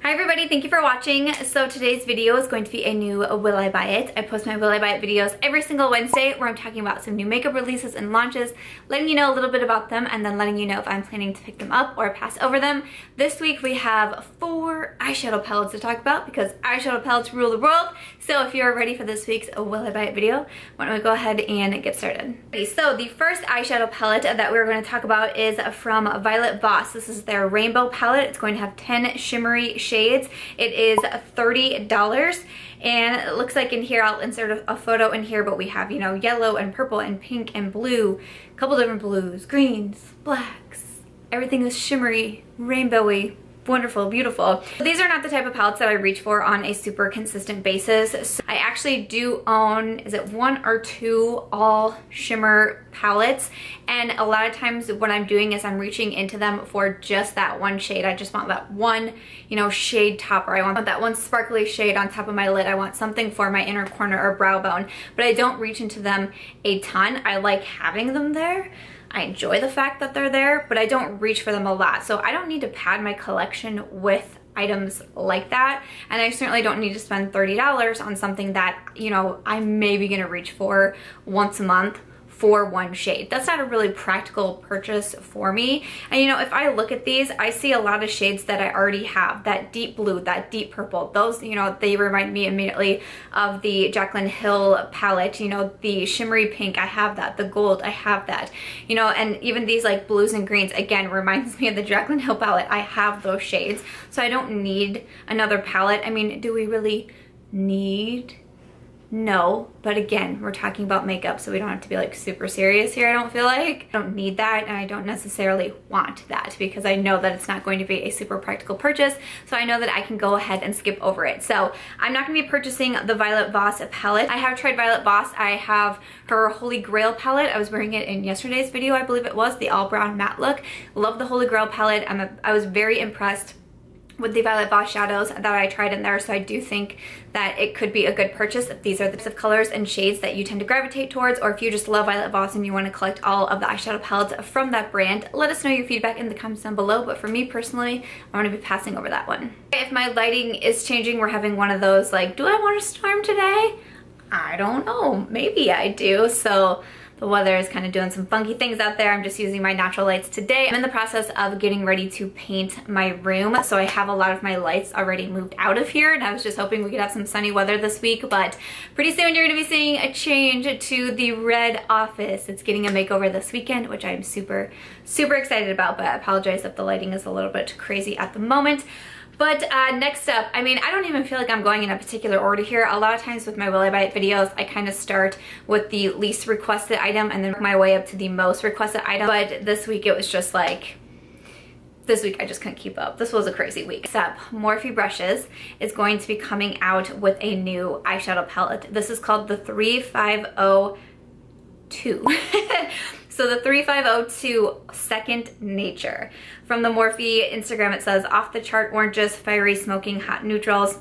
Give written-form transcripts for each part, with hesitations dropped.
Hi everybody, thank you for watching. So today's video is going to be a new Will I Buy It. I post my Will I Buy It videos every single Wednesday where I'm talking about some new makeup releases and launches, letting you know a little bit about them, and then letting you know if I'm planning to pick them up or pass over them. This week we have 4 eyeshadow palettes to talk about because eyeshadow palettes rule the world. So if you're ready for this week's Will I Buy It video, why don't we go ahead and get started. Okay, so the first eyeshadow palette that we're going to talk about is from Violet Voss. This is their Rainbow palette. It's going to have 10 shimmery shades. It is $30 and it looks like in here, I'll insert a photo in here, but we have, you know, yellow and purple and pink and blue, a couple different blues, greens, blacks. Everything is shimmery, rainbowy. Wonderful, beautiful. These are not the type of palettes that I reach for on a super consistent basis. So I actually do own, is it 1 or 2 all shimmer palettes, and a lot of times what I'm doing is I'm reaching into them for just that one shade. I just want that one, you know, shade topper. I want that one sparkly shade on top of my lid. I want something for my inner corner or brow bone, but I don't reach into them a ton. I like having them there. I enjoy the fact that they're there, but I don't reach for them a lot. So I don't need to pad my collection with items like that. And I certainly don't need to spend $30 on something that, you know, I'm maybe gonna reach for once a month for one shade. That's not a really practical purchase for me. And you know, if I look at these, I see a lot of shades that I already have. That deep blue, that deep purple, those, you know, they remind me immediately of the Jaclyn Hill palette. You know, the shimmery pink, I have that. The gold, I have that. You know, and even these like blues and greens, again, reminds me of the Jaclyn Hill palette. I have those shades. So I don't need another palette. I mean, do we really need? No, but again, we're talking about makeup, so we don't have to be like super serious here, I don't feel like. I don't need that, and I don't necessarily want that because I know that it's not going to be a super practical purchase, so I know that I can go ahead and skip over it. So I'm not gonna be purchasing the Violet Voss palette. I have tried Violet Voss. I have her Holy Grail palette. I was wearing it in yesterday's video, I believe it was, the all brown matte look. Love the Holy Grail palette. I was very impressed with the Violet Voss shadows that I tried in there, so I do think that it could be a good purchase if these are the types of colors and shades that you tend to gravitate towards, or if you just love Violet Voss and you want to collect all of the eyeshadow palettes from that brand. Let us know your feedback in the comments down below, but for me personally, I'm going to be passing over that one. If my lighting is changing, we're having one of those like, do I want a storm today? I don't know, maybe I do. So the weather is kind of doing some funky things out there. I'm just using my natural lights today. I'm in the process of getting ready to paint my room, so I have a lot of my lights already moved out of here, and I was just hoping we could have some sunny weather this week, but pretty soon you're gonna be seeing a change to the red office. It's getting a makeover this weekend, which I'm super, super excited about, but I apologize if the lighting is a little bit crazy at the moment. But next up, I mean, I don't even feel like I'm going in a particular order here. A lot of times with my Will I Buy It videos, I kind of start with the least requested item and then work my way up to the most requested item. But this week it was just like, this week I just couldn't keep up. This was a crazy week. Except Morphe Brushes is going to be coming out with a new eyeshadow palette. This is called the 3502. So the 3502 Second Nature. From the Morphe Instagram, it says, off the chart oranges, fiery smoking hot neutrals.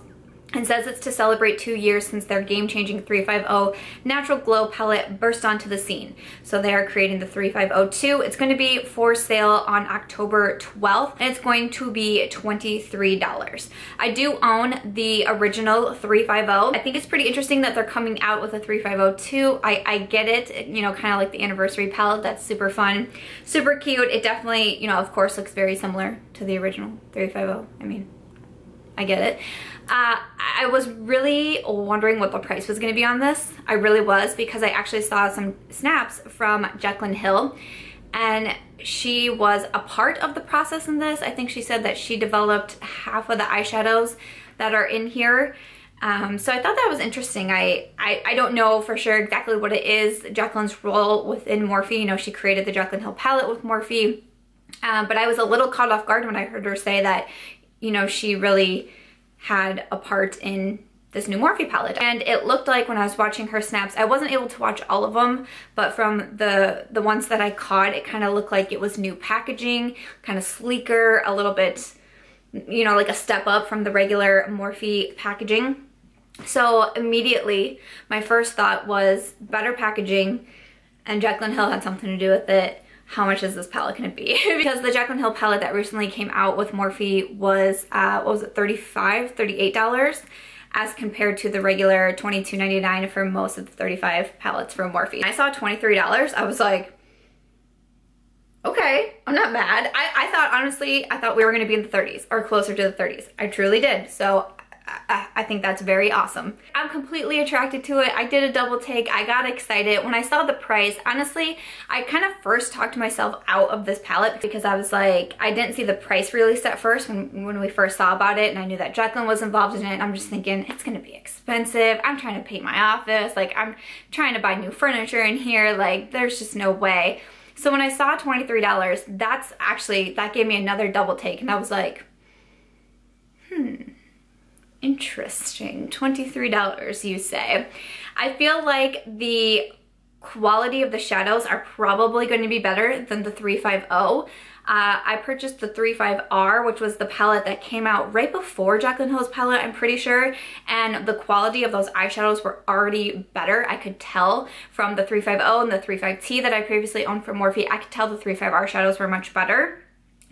And says it's to celebrate 2 years since their game-changing 350 Natural Glow palette burst onto the scene. So they are creating the 3502. It's going to be for sale on October 12th, and it's going to be $23. I do own the original 350. I think it's pretty interesting that they're coming out with a 3502. I get it, you know, kind of like the anniversary palette. That's super fun, super cute. It definitely, you know, of course, looks very similar to the original 350. I mean, I get it. I was really wondering what the price was going to be on this. I really was, because I actually saw some snaps from Jaclyn Hill, and she was a part of the process in this. I think she said that she developed half of the eyeshadows that are in here. So I thought that was interesting. I don't know for sure exactly what it is, Jaclyn's role within Morphe. You know, she created the Jaclyn Hill palette with Morphe, but I was a little caught off guard when I heard her say that, you know, she really had a part in this new Morphe palette. And it looked like when I was watching her snaps, I wasn't able to watch all of them, but from the ones that I caught, it kind of looked like it was new packaging, kind of sleeker, a little bit, you know, like a step up from the regular Morphe packaging. So immediately, my first thought was better packaging, and Jaclyn Hill had something to do with it. how much is this palette gonna be? Because the Jaclyn Hill palette that recently came out with Morphe was, what was it, $38 as compared to the regular $22.99 for most of the 35 palettes from Morphe. I saw $23, I was like, okay, I'm not mad. I thought, honestly, I thought we were gonna be in the 30s or closer to the 30s. I truly did, so I think that's very awesome. I'm completely attracted to it. I did a double take. I got excited. When I saw the price, honestly, I kind of first talked myself out of this palette because I was like, I didn't see the price released at first when we first saw about it, and I knew that Jaclyn was involved in it, and I'm just thinking, it's gonna be expensive. I'm trying to paint my office. Like, I'm trying to buy new furniture in here. Like, there's just no way. So when I saw $23, that gave me another double take, and I was like, interesting. $23, you say. I feel like the quality of the shadows are probably going to be better than the 350. I purchased the 35R, which was the palette that came out right before Jaclyn Hill's palette, I'm pretty sure, and the quality of those eyeshadows were already better. I could tell from the 350 and the 35T that I previously owned from Morphe, I could tell the 35R shadows were much better.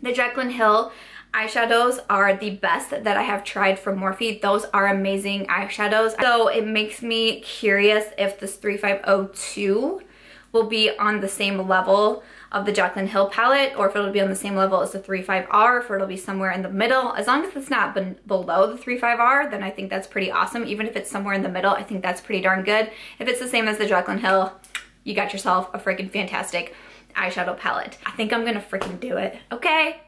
The Jaclyn Hill eyeshadows are the best that I have tried from Morphe. Those are amazing eyeshadows. So it makes me curious if this 3502 will be on the same level of the Jaclyn Hill palette, or if it'll be on the same level as the 35R, if it'll be somewhere in the middle. As long as it's not below the 35R, then I think that's pretty awesome. Even if it's somewhere in the middle, I think that's pretty darn good. If it's the same as the Jaclyn Hill, you got yourself a freaking fantastic eyeshadow palette. I think I'm gonna freaking do it. Okay?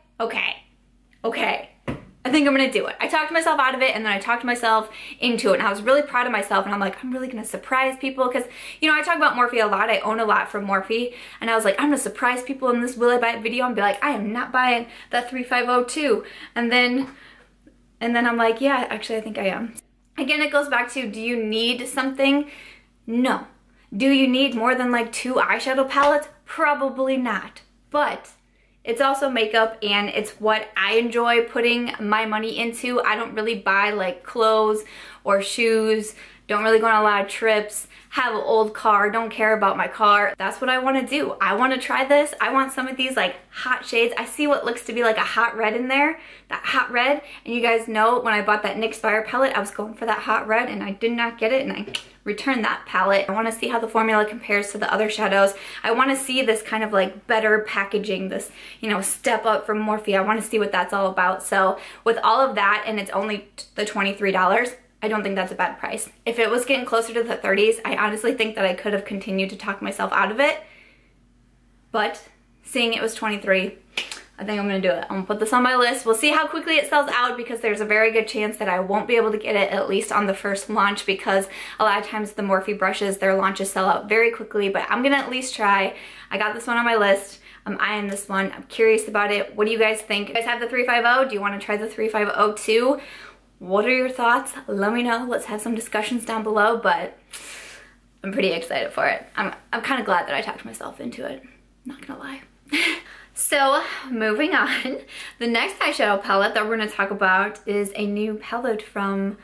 Okay, I think I'm gonna do it. I talked myself out of it, and then I talked myself into it, and I was really proud of myself, and I'm like, I'm really gonna surprise people, because, you know, I talk about Morphe a lot. I own a lot from Morphe, and I was like, I'm gonna surprise people in this Will I Buy It video and be like, I am not buying that 3502. And then I'm like, yeah, actually, I think I am. Again, it goes back to, do you need something? No. Do you need more than like 2 eyeshadow palettes? Probably not. But it's also makeup, and it's what I enjoy putting my money into. I don't really buy like clothes or shoes, don't really go on a lot of trips, have an old car, don't care about my car. That's what I want to do. I want to try this. I want some of these like hot shades. I see what looks to be like a hot red in there, that hot red. And you guys know when I bought that NYX Fire palette, I was going for that hot red, and I did not get it, and I returned that palette. I want to see how the formula compares to the other shadows. I want to see this kind of like better packaging, this, you know, step up from Morphe. I want to see what that's all about. So with all of that, and it's only the $23, I don't think that's a bad price. If it was getting closer to the 30s, I honestly think that I could have continued to talk myself out of it. But seeing it was 23, I think I'm gonna do it. I'm gonna put this on my list. We'll see how quickly it sells out, because there's a very good chance that I won't be able to get it at least on the first launch, because a lot of times the Morphe brushes, their launches sell out very quickly, but I'm gonna at least try. I got this one on my list. I'm eyeing this one. I'm curious about it. What do you guys think? You guys have the 350? Do you wanna try the 3502? What are your thoughts? Let me know. Let's have some discussions down below, but I'm pretty excited for it. I'm kind of glad that I talked myself into it. Not gonna lie. So moving on, the next eyeshadow palette that we're gonna talk about is a new palette from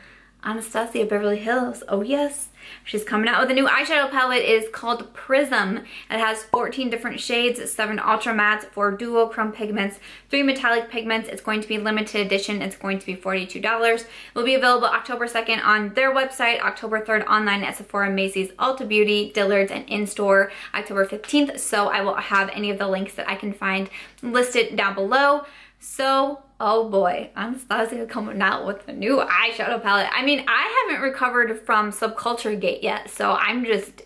Anastasia Beverly Hills. Oh yes, she's coming out with a new eyeshadow palette. It is called Prism. It has 14 different shades, 7 ultra mattes, 4 duochrome pigments, 3 metallic pigments. It's going to be limited edition. It's going to be $42. It will be available October 2nd on their website, October 3rd online at Sephora, Macy's, Ulta Beauty, Dillard's, and in-store October 15th. So I will have any of the links that I can find listed down below. So, oh boy, Anastasia coming out with a new eyeshadow palette. I mean, I haven't recovered from Subculture Gate yet, so I'm just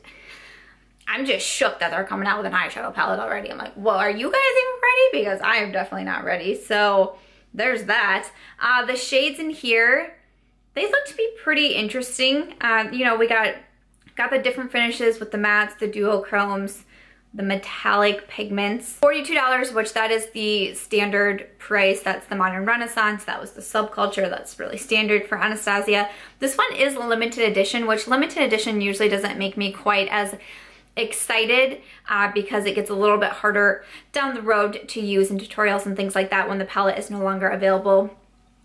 shook that they're coming out with an eyeshadow palette already. I'm like, well, are you guys even ready? Because I am definitely not ready. So there's that. The shades in here, they look to be pretty interesting. You know, we got the different finishes with the mattes, the duochromes, the metallic pigments. $42, which that is the standard price. That's the Modern Renaissance. That was the Subculture. That's really standard for Anastasia. This one is limited edition, which limited edition usually doesn't make me quite as excited because it gets a little bit harder down the road to use in tutorials and things like that when the palette is no longer available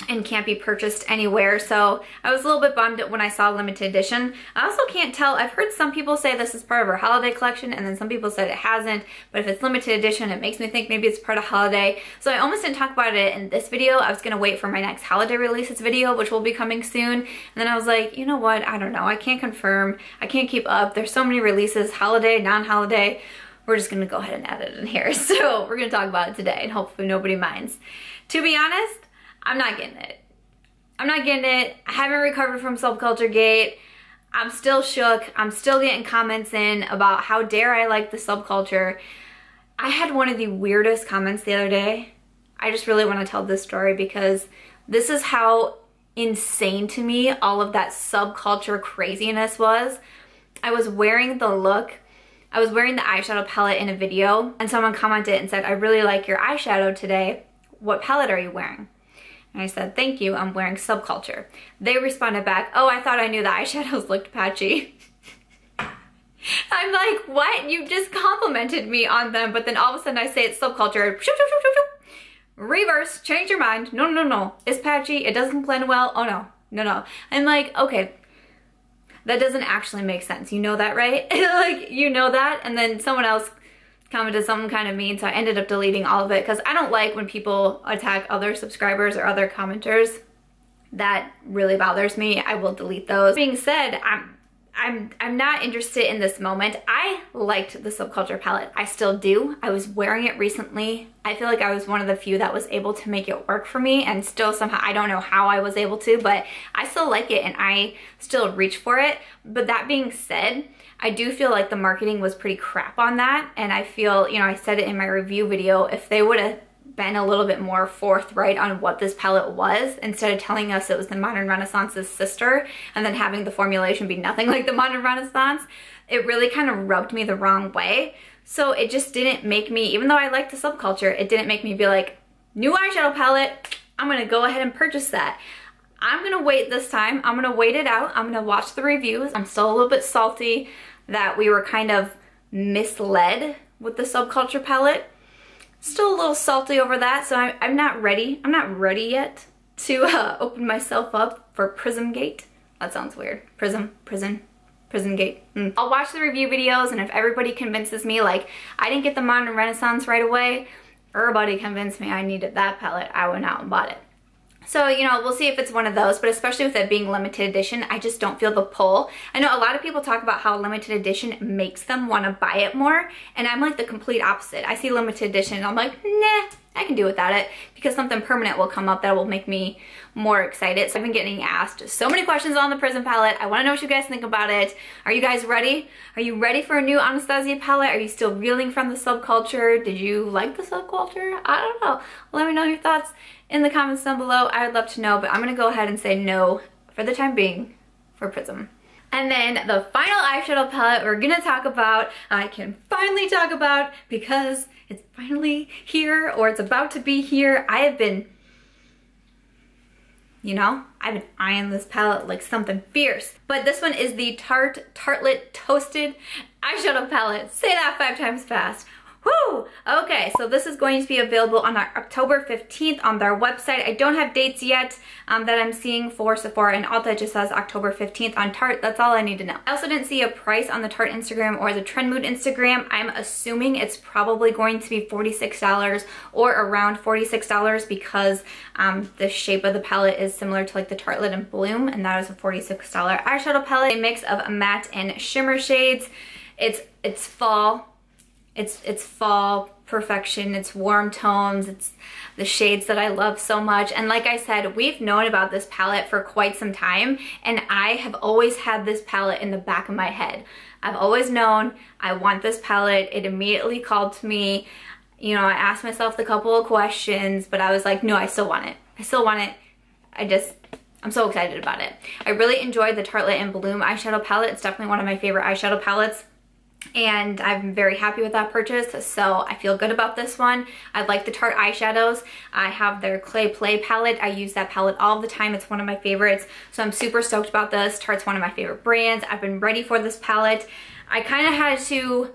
and can't be purchased anywhere. So I was a little bit bummed when I saw limited edition. I also can't tell. I've heard some people say this is part of our holiday collection, and then some people said it hasn't. But if it's limited edition, it makes me think maybe it's part of holiday. So I almost didn't talk about it in this video. I was gonna wait for my next holiday releases video, which will be coming soon. And then I was like, you know what? I don't know. I can't confirm. I can't keep up. There's so many releases, holiday, non-holiday. We're just gonna go ahead and add it in here. So we're gonna talk about it today, and hopefully nobody minds. To be honest, I'm not getting it. I'm not getting it. I haven't recovered from Subculture Gate. I'm still shook. I'm still getting comments in about how dare I like the Subculture. I had one of the weirdest comments the other day. I just really want to tell this story because this is how insane to me all of that Subculture craziness was. I was wearing the look. I was wearing the eyeshadow palette in a video, and someone commented and said, I really like your eyeshadow today. What palette are you wearing? And I said, thank you, I'm wearing Subculture. They responded back, oh, I thought I knew the eyeshadows looked patchy. I'm like, what? You just complimented me on them, but then all of a sudden I say it's Subculture. Reverse, change your mind. No, no, no, it's patchy, it doesn't blend well. Oh no, no, no. I'm like, okay, that doesn't actually make sense. You know that, right? Like, you know that? And then someone else commented something kind of mean, so I ended up deleting all of it because I don't like when people attack other subscribers or other commenters. That really bothers me. I will delete those. Being said, I'm not interested in this moment. I liked the Subculture palette. I still do. I was wearing it recently. I feel like I was one of the few that was able to make it work for me, and still somehow, I don't know how I was able to, but I still like it and I still reach for it. But that being said, I do feel like the marketing was pretty crap on that, and I feel, you know, I said it in my review video, if they would have been a little bit more forthright on what this palette was, instead of telling us it was the Modern Renaissance's sister and then having the formulation be nothing like the Modern Renaissance, it really kind of rubbed me the wrong way. So it just didn't make me, even though I like the Subculture, it didn't make me be like, new eyeshadow palette, I'm gonna go ahead and purchase that. I'm gonna wait this time. I'm gonna wait it out. I'm gonna watch the reviews. I'm still a little bit salty that we were kind of misled with the Subculture palette. Still a little salty over that, so I'm not ready. I'm not ready yet to open myself up for Prism Gate. That sounds weird. Prism Gate. I'll watch the review videos, and if everybody convinces me, like, I didn't get the Modern Renaissance right away, everybody convinced me I needed that palette, I went out and bought it. So, you know, we'll see if it's one of those, but especially with it being limited edition, I just don't feel the pull. I know a lot of people talk about how limited edition makes them want to buy it more, and I'm like the complete opposite. I see limited edition and I'm like, nah, I can do without it, because something permanent will come up that will make me more excited. So I've been getting asked so many questions on the Prism palette. I want to know what you guys think about it. Are you guys ready? Are you ready for a new Anastasia palette? Are you still reeling from the Subculture? Did you like the Subculture? I don't know. Let me know your thoughts in the comments down below. I would love to know, but I'm gonna go ahead and say no for the time being for Prism. And then the final eyeshadow palette we're gonna talk about, I can finally talk about because it's finally here, or it's about to be here. I have been, you know, I've been eyeing this palette like something fierce. But this one is the Tarte Toasted eyeshadow palette. Say that 5 times fast. Woo! Okay, so this is going to be available on October 15th on their website. I don't have dates yet that I'm seeing for Sephora and Ulta. It just says October 15th on Tarte. That's all I need to know. I also didn't see a price on the Tarte Instagram or the Trend Mood Instagram. I'm assuming it's probably going to be $46 or around $46 because the shape of the palette is similar to like the Tartelette and Bloom, and that is a $46 eyeshadow palette. A mix of matte and shimmer shades. It's fall. It's fall perfection, it's warm tones, it's the shades that I love so much. And like I said, we've known about this palette for quite some time, and I have always had this palette in the back of my head. I've always known I want this palette. It immediately called to me. You know, I asked myself a couple of questions, but I was like, no, I still want it. I still want it. I'm so excited about it. I really enjoyed the Tartelette and Bloom eyeshadow palette. It's definitely one of my favorite eyeshadow palettes, and I'm very happy with that purchase, so I feel good about this one. I like the Tarte eyeshadows. I have their Clay Play palette. I use that palette all the time. It's one of my favorites, so I'm super stoked about this. Tarte's one of my favorite brands. I've been ready for this palette. I kind of had to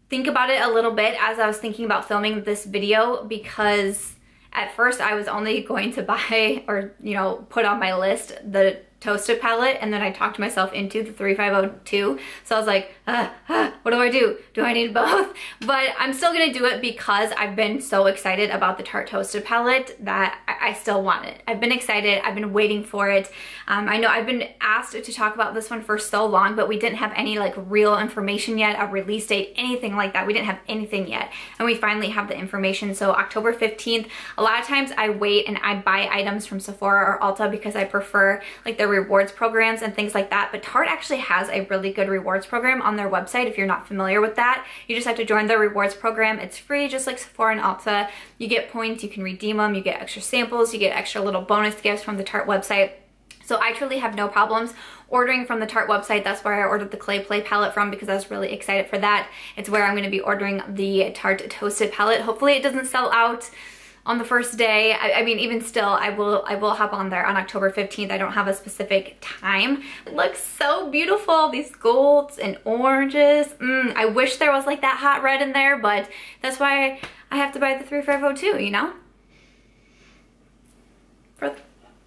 think about it a little bit as I was thinking about filming this video, because At first I was only going to buy, or you know, put on my list the Toasted palette, and then I talked myself into the 3502. So I was like, what do I do? Do I need both? But I'm still gonna do it because I've been so excited about the Tarte Toasted palette that I still want it. I've been excited, I've been waiting for it. I know I've been asked to talk about this one for so long, but we didn't have any like real information yet, a release date, anything like that. We didn't have anything yet. And we finally have the information. So October 15th, a lot of times I wait and I buy items from Sephora or Ulta because I prefer like the rewards programs and things like that. But Tarte actually has a really good rewards program on their website. If you're not familiar with that, you just have to join the rewards program. It's free, just like Sephora and Ulta. You get points, you can redeem them, you get extra samples, you get extra little bonus gifts from the Tarte website. So I truly have no problems ordering from the Tarte website. That's where I ordered the Clay Play palette from, because I was really excited for that. It's where I'm going to be ordering the Tarte Toasted palette. Hopefully it doesn't sell out on the first day. I mean, even still, I will hop on there on October 15th. I don't have a specific time. It looks so beautiful, these golds and oranges. I wish there was like that hot red in there, but that's why I have to buy the 3502, you know? For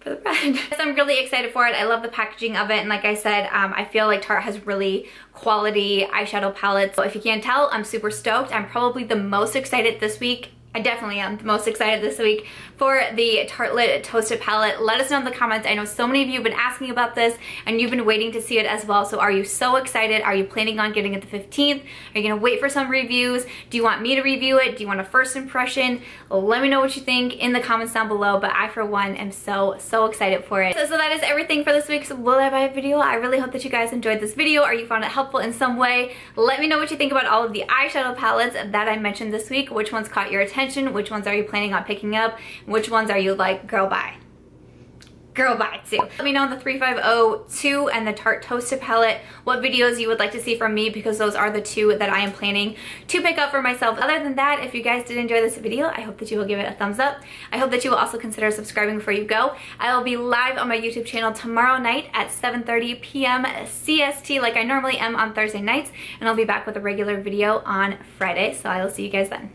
the red. So I'm really excited for it. I love the packaging of it, and like I said, I feel like Tarte has really quality eyeshadow palettes. So if you can't tell, I'm super stoked. I'm probably the most excited this week. I definitely am the most excited this week for the Tartelette Toasted palette. Let us know in the comments. I know so many of you have been asking about this and you've been waiting to see it as well. So are you so excited? Are you planning on getting it the 15th? Are you gonna wait for some reviews? Do you want me to review it? Do you want a first impression? Let me know what you think in the comments down below. But I, for one, am so excited for it. So that is everything for this week's Will I Buy It video. I really hope that you guys enjoyed this video or you found it helpful in some way. Let me know what you think about all of the eyeshadow palettes that I mentioned this week. Which ones caught your attention? Which ones are you planning on picking up? Which ones are you like, girl, buy? Girl, buy too. Let me know on the 3502 and the Tarte Toasted palette what videos you would like to see from me, because those are the two that I am planning to pick up for myself. Other than that, if you guys did enjoy this video, I hope that you will give it a thumbs up. I hope that you will also consider subscribing before you go. I will be live on my YouTube channel tomorrow night at 7:30 p.m. CST like I normally am on Thursday nights, and I'll be back with a regular video on Friday, so I will see you guys then.